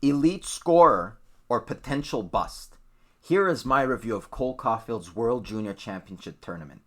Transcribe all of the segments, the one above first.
Elite scorer or potential bust? Here is my review of Cole Caufield's World Junior Championship Tournament.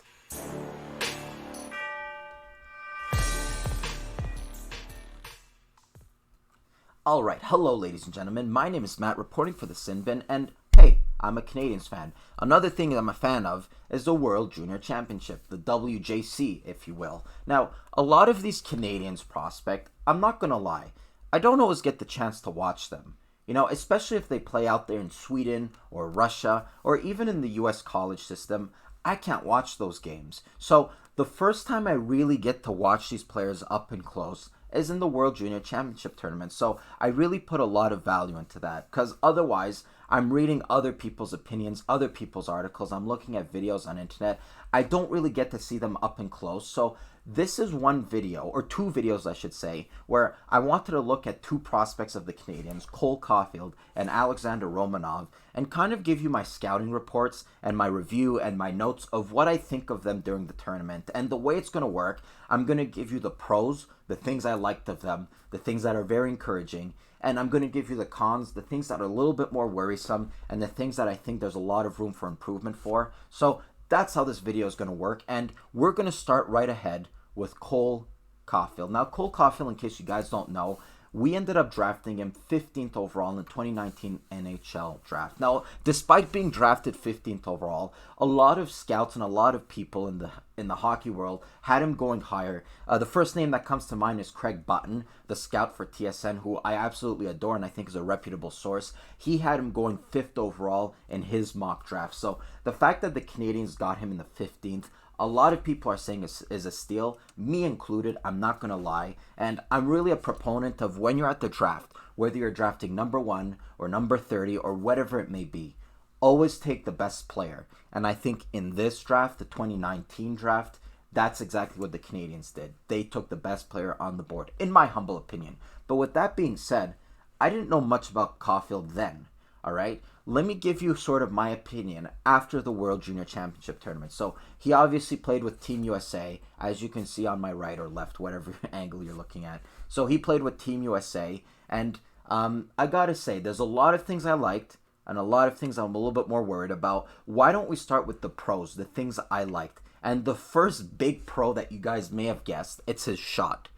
Alright, hello ladies and gentlemen, my name is Matt reporting for the Sin Bin, and hey, I'm a Canadians fan. Another thing that I'm a fan of is the World Junior Championship, the WJC, if you will. Now, a lot of these Canadians prospect, I'm not gonna lie, I don't always get the chance to watch them. You know, especially if they play out there in Sweden or Russia or even in the US college system, I can't watch those games. So the first time I really get to watch these players up and close is in the World Junior Championship Tournament. So I really put a lot of value into that because otherwise I'm reading other people's opinions, other people's articles, I'm looking at videos on internet. I don't really get to see them up and close. So this is one video, or two videos I should say, where I wanted to look at two prospects of the Canadians, Cole Caufield and Alexander Romanov, and kind of give you my scouting reports and my review and my notes of what I think of them during the tournament. And the way it's going to work, I'm going to give you the pros, the things I liked of them, the things that are very encouraging, and I'm going to give you the cons, the things that are a little bit more worrisome, and the things that I think there's a lot of room for improvement for. So that's how this video is going to work, and we're going to start right ahead with Cole Caufield. Now, Cole Caufield, in case you guys don't know, we ended up drafting him 15th overall in the 2019 NHL draft. Now, despite being drafted 15th overall, a lot of scouts and a lot of people in the hockey world had him going higher. The first name that comes to mind is Craig Button, the scout for TSN, who I absolutely adore and I think is a reputable source. He had him going 5th overall in his mock draft. So the fact that the Canadians got him in the 15th, a lot of people are saying is a steal, me included, I'm not going to lie. And I'm really a proponent of when you're at the draft, whether you're drafting number 1 or number 30 or whatever it may be, always take the best player. And I think in this draft, the 2019 draft, that's exactly what the Canadians did. They took the best player on the board, in my humble opinion. But with that being said, I didn't know much about Caufield then, all right? Let me give you sort of my opinion after the World Junior Championship Tournament. So he obviously played with Team USA, as you can see on my right or left, whatever angle you're looking at. So he played with Team USA, and I gotta say, there's a lot of things I liked, and a lot of things I'm a little bit more worried about. Why don't we start with the pros, the things I liked? And the first big pro that you guys may have guessed, it's his shot.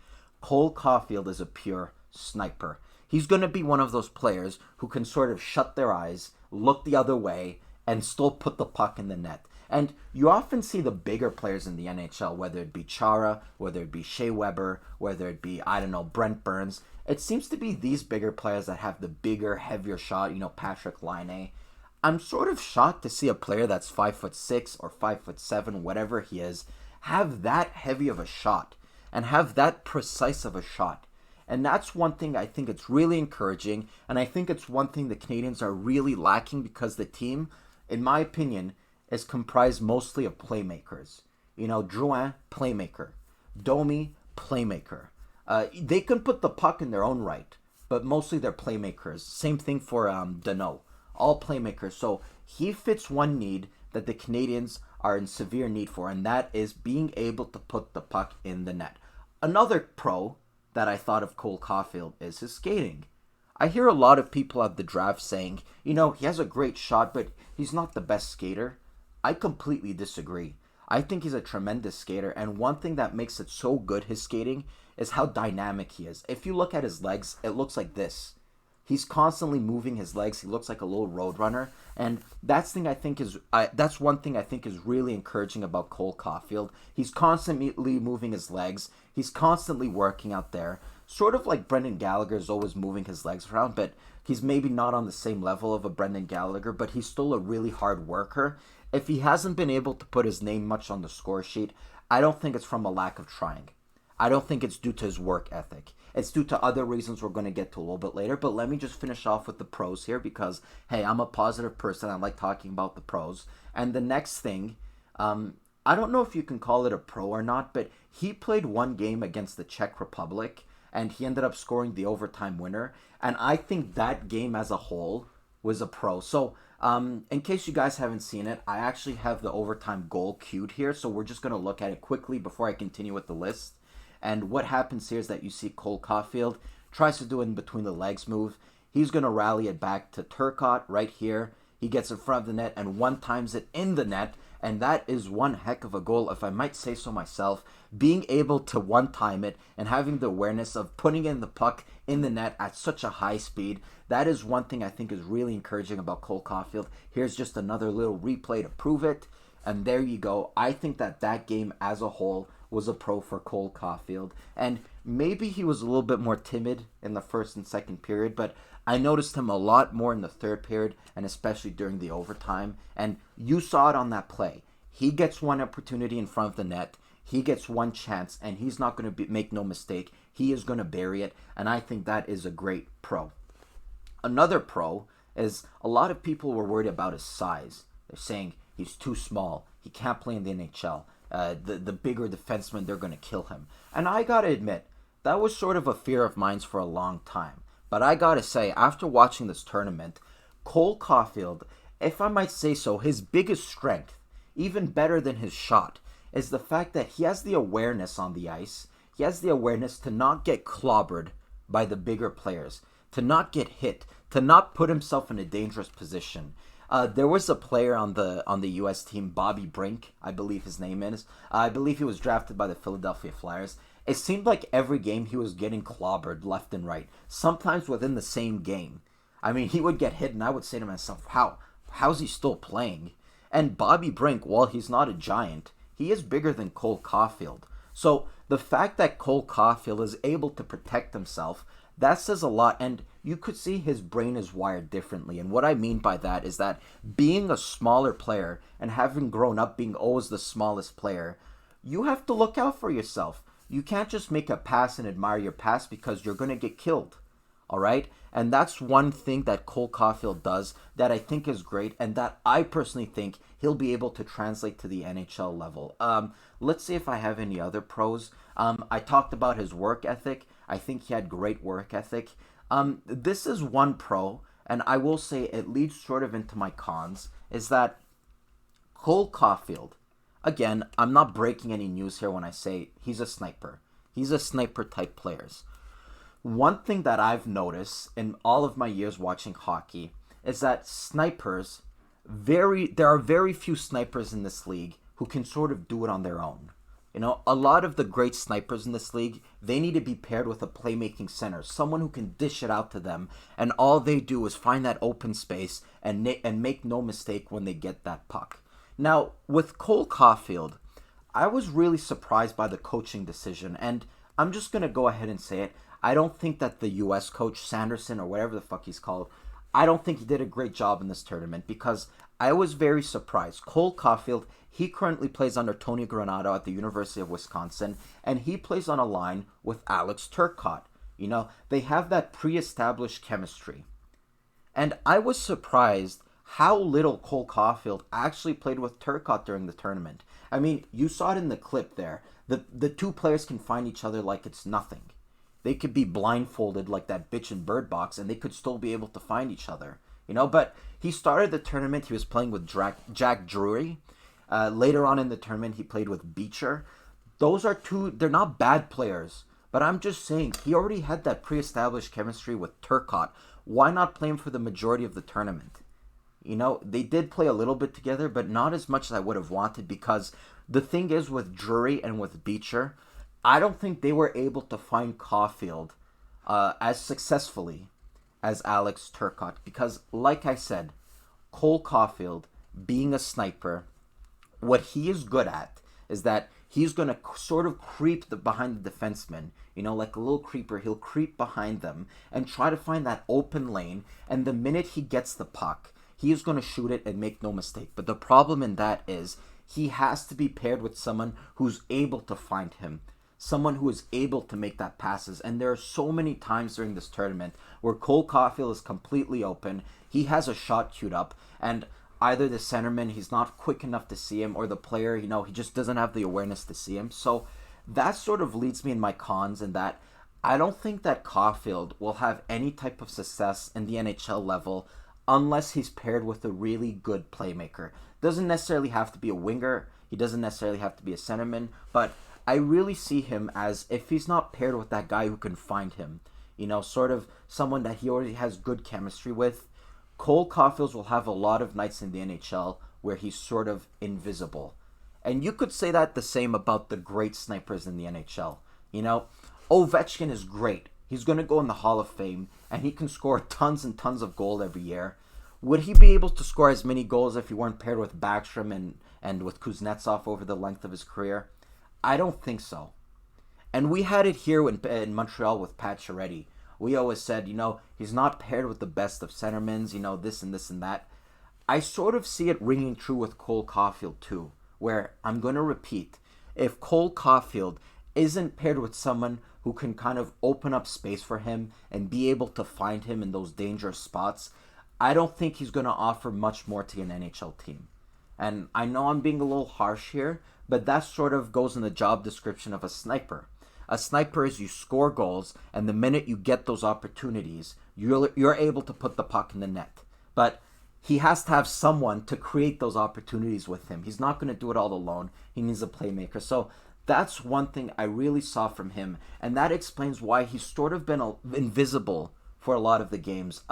Cole Caufield is a pure sniper. He's going to be one of those players who can sort of shut their eyes, look the other way, and still put the puck in the net. And you often see the bigger players in the NHL, whether it be Chara, whether it be Shea Weber, whether it be, I don't know, Brent Burns. It seems to be these bigger players that have the bigger, heavier shot, you know, Patrick Laine. I'm sort of shocked to see a player that's 5'6" or 5'7", whatever he is, have that heavy of a shot and have that precise of a shot. And that's one thing I think it's really encouraging, and I think it's one thing the Canadians are really lacking because the team, in my opinion, is comprised mostly of playmakers. You know, Drouin, playmaker. Domi, playmaker. They can put the puck in their own right, but mostly they're playmakers. Same thing for Danault. All playmakers. So he fits one need that the Canadians are in severe need for, and that is being able to put the puck in the net. Another pro that I thought of Cole Caufield is his skating. I hear a lot of people at the draft saying, you know, he has a great shot, but he's not the best skater. I completely disagree. I think he's a tremendous skater, and one thing that makes it so good, his skating, is how dynamic he is. If you look at his legs, it looks like this. He's constantly moving his legs. He looks like a little road runner, and that's one thing I think is really encouraging about Cole Caufield. He's constantly moving his legs. He's constantly working out there, sort of like Brendan Gallagher is always moving his legs around, but he's maybe not on the same level of a Brendan Gallagher, but he's still a really hard worker. If he hasn't been able to put his name much on the score sheet, I don't think it's from a lack of trying. I don't think it's due to his work ethic. It's due to other reasons we're going to get to a little bit later, but let me just finish off with the pros here because, hey, I'm a positive person. I like talking about the pros. And the next thing, I don't know if you can call it a pro or not, but he played one game against the Czech Republic, and he ended up scoring the overtime winner. And I think that game as a whole was a pro. So in case you guys haven't seen it, I actually have the overtime goal queued here, so we're just going to look at it quickly before I continue with the list. And what happens here is that you see Cole Caufield tries to do an in between the legs move. He's going to rally it back to Turcotte right here. He gets in front of the net and one times it in the net. And that is one heck of a goal, if I might say so myself. Being able to one-time it and having the awareness of putting in the puck in the net at such a high speed, that is one thing I think is really encouraging about Cole Caufield. Here's just another little replay to prove it. And there you go. I think that game as a whole was a pro for Cole Caufield. And maybe he was a little bit more timid in the first and second period, but I noticed him a lot more in the third period, and especially during the overtime. And you saw it on that play. He gets one opportunity in front of the net. He gets one chance, and he's not going to make no mistake. He is going to bury it, and I think that is a great pro. Another pro is a lot of people were worried about his size. They're saying he's too small. He can't play in the NHL. The bigger defensemen, they're going to kill him. And I got to admit, that was sort of a fear of mine for a long time. But I got to say, after watching this tournament, Cole Caufield, if I might say so, his biggest strength, even better than his shot, is the fact that he has the awareness on the ice. He has the awareness to not get clobbered by the bigger players, to not get hit, to not put himself in a dangerous position. There was a player on the U.S. team, Bobby Brink, I believe his name is. I believe he was drafted by the Philadelphia Flyers. It seemed like every game he was getting clobbered left and right, sometimes within the same game. I mean, he would get hit, and I would say to myself, how's he still playing? And Bobby Brink, while he's not a giant, he is bigger than Cole Caufield. So the fact that Cole Caufield is able to protect himself, that says a lot, and you could see his brain is wired differently. And what I mean by that is that being a smaller player and having grown up being always the smallest player, you have to look out for yourself. You can't just make a pass and admire your pass because you're going to get killed. All right? And that's one thing that Cole Caufield does that I think is great and that I personally think he'll be able to translate to the NHL level. Let's see if I have any other pros. I talked about his work ethic. I think he had great work ethic. This is one pro, and I will say it leads sort of into my cons, is that Cole Caufield, again, I'm not breaking any news here when I say he's a sniper. He's a sniper type players. One thing that I've noticed in all of my years watching hockey is that snipers, there are very few snipers in this league who can sort of do it on their own. You know, a lot of the great snipers in this league, they need to be paired with a playmaking center, someone who can dish it out to them, and all they do is find that open space and make no mistake when they get that puck. Now, with Cole Caufield, I was really surprised by the coaching decision, and I'm just going to go ahead and say it. I don't think that the U.S. coach, Sanderson, or whatever the fuck he's called, I don't think he did a great job in this tournament because I was very surprised. Cole Caufield, he currently plays under Tony Granato at the University of Wisconsin, and he plays on a line with Alex Turcotte. You know, they have that pre-established chemistry. And I was surprised how little Cole Caufield actually played with Turcotte during the tournament. I mean, you saw it in the clip there. The two players can find each other like it's nothing. They could be blindfolded like that bitch in Bird Box, and they could still be able to find each other. You know, but he started the tournament, he was playing with Jack Drury. Later on in the tournament, he played with Beecher. Those are two, they're not bad players, but I'm just saying, he already had that pre-established chemistry with Turcotte. Why not play him for the majority of the tournament? You know, they did play a little bit together, but not as much as I would have wanted, because the thing is with Drury and with Beecher, I don't think they were able to find Caufield as successfully as Alex Turcotte, because like I said, Cole Caufield, being a sniper, what he is good at is that he's going to sort of creep behind the defenseman, you know, like a little creeper. He'll creep behind them and try to find that open lane, and the minute he gets the puck, he is going to shoot it and make no mistake. But the problem in that is he has to be paired with someone who's able to find him, someone who is able to make that passes. And there are so many times during this tournament where Cole Caufield is completely open. He has a shot queued up, and either the centerman, he's not quick enough to see him, or the player, you know, he just doesn't have the awareness to see him. So that sort of leads me in my cons, in that I don't think that Caufield will have any type of success in the NHL level unless he's paired with a really good playmaker. Doesn't necessarily have to be a winger. He doesn't necessarily have to be a centerman, but I really see him as, if he's not paired with that guy who can find him, sort of someone that he already has good chemistry with. Cole Caulfield will have a lot of nights in the NHL where he's sort of invisible. And you could say that the same about the great snipers in the NHL. Ovechkin is great. He's going to go in the Hall of Fame, and he can score tons and tons of goals every year. Would he be able to score as many goals if he weren't paired with Backstrom and with Kuznetsov over the length of his career? I don't think so. And we had it here in Montreal with Pat Chiaretti. We always said, he's not paired with the best of centermans, this and this and that. I sort of see it ringing true with Cole Caufield too, where I'm going to repeat, if Cole Caufield isn't paired with someone who can kind of open up space for him and be able to find him in those dangerous spots, I don't think he's going to offer much more to an NHL team. And I know I'm being a little harsh here, but that sort of goes in the job description of a sniper. A sniper is you score goals, and the minute you get those opportunities, you're able to put the puck in the net. But he has to have someone to create those opportunities with him. He's not going to do it all alone. He needs a playmaker. So that's one thing I really saw from him, and that explains why he's sort of been invisible for a lot of the games.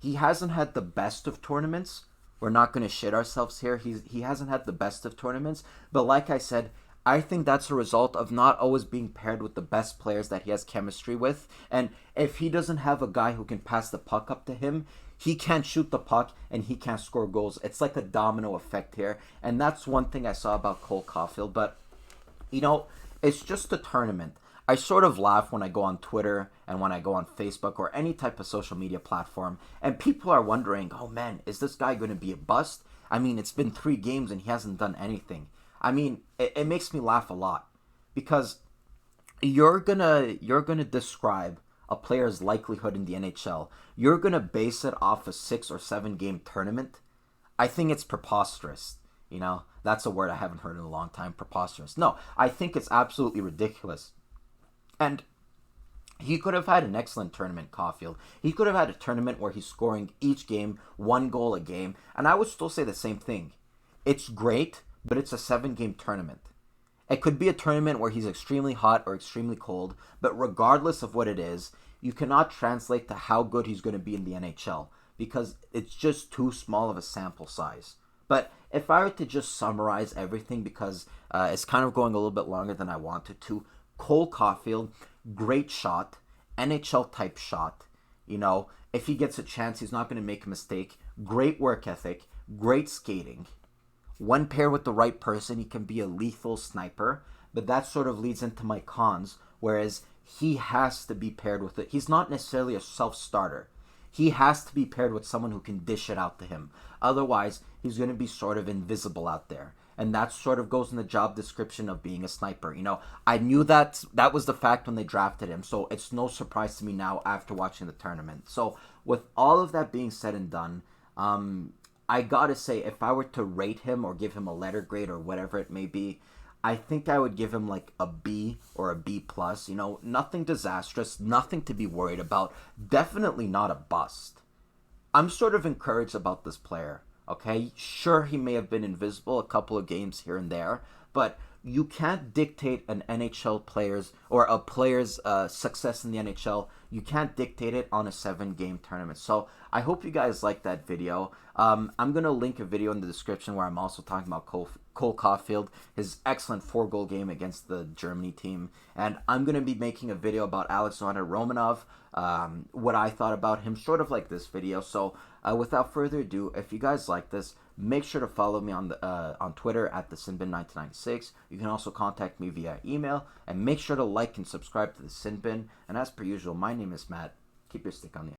He hasn't had the best of tournaments. We're not going to shit ourselves here. He hasn't had the best of tournaments, but like I said, I think that's a result of not always being paired with the best players that he has chemistry with. And if he doesn't have a guy who can pass the puck up to him, he can't shoot the puck and he can't score goals. It's like a domino effect here. And that's one thing I saw about Cole Caufield. But, it's just a tournament. I sort of laugh when I go on Twitter and when I go on Facebook or any type of social media platform, and people are wondering, oh man, is this guy going to be a bust? I mean, it's been 3 games and he hasn't done anything. I mean, it makes me laugh a lot, because you're gonna describe a player's likelihood in the NHL. You're gonna base it off a 6 or 7 game tournament. I think it's preposterous. That's a word I haven't heard in a long time. Preposterous. No, I think it's absolutely ridiculous. And he could have had an excellent tournament, Caufield. He could have had a tournament where he's scoring each game 1 goal a game, and I would still say the same thing. It's great, but it's a 7-game tournament. It could be a tournament where he's extremely hot or extremely cold, but regardless of what it is, you cannot translate to how good he's going to be in the NHL, because it's just too small of a sample size. But if I were to just summarize everything, because it's kind of going a little bit longer than I wanted to, Cole Caufield, great shot, NHL type shot. If he gets a chance, he's not going to make a mistake. Great work ethic, great skating. When paired with the right person, he can be a lethal sniper, but that sort of leads into my cons, whereas he has to be paired with it. He's not necessarily a self-starter. He has to be paired with someone who can dish it out to him. Otherwise, he's going to be sort of invisible out there. And that sort of goes in the job description of being a sniper. I knew that was the fact when they drafted him, so it's no surprise to me now after watching the tournament. So with all of that being said and done, I gotta say, if I were to rate him or give him a letter grade or whatever it may be, I think I would give him like a B or a B plus. Nothing disastrous, nothing to be worried about. Definitely not a bust. I'm sort of encouraged about this player. Okay, sure, he may have been invisible a couple of games here and there, but you can't dictate an NHL player's or a player's success in the NHL. You can't dictate it on a 7-game tournament. So I hope you guys liked that video. I'm going to link a video in the description where I'm also talking about Cole Caufield, his excellent 4-goal game against the Germany team. And I'm going to be making a video about Alexander Romanov, what I thought about him, sort of like this video. So without further ado, if you guys like this, make sure to follow me on Twitter at thesinbin1996. You can also contact me via email, and make sure to like and subscribe to the Sinbin. And as per usual, my name is Matt. Keep your stick on the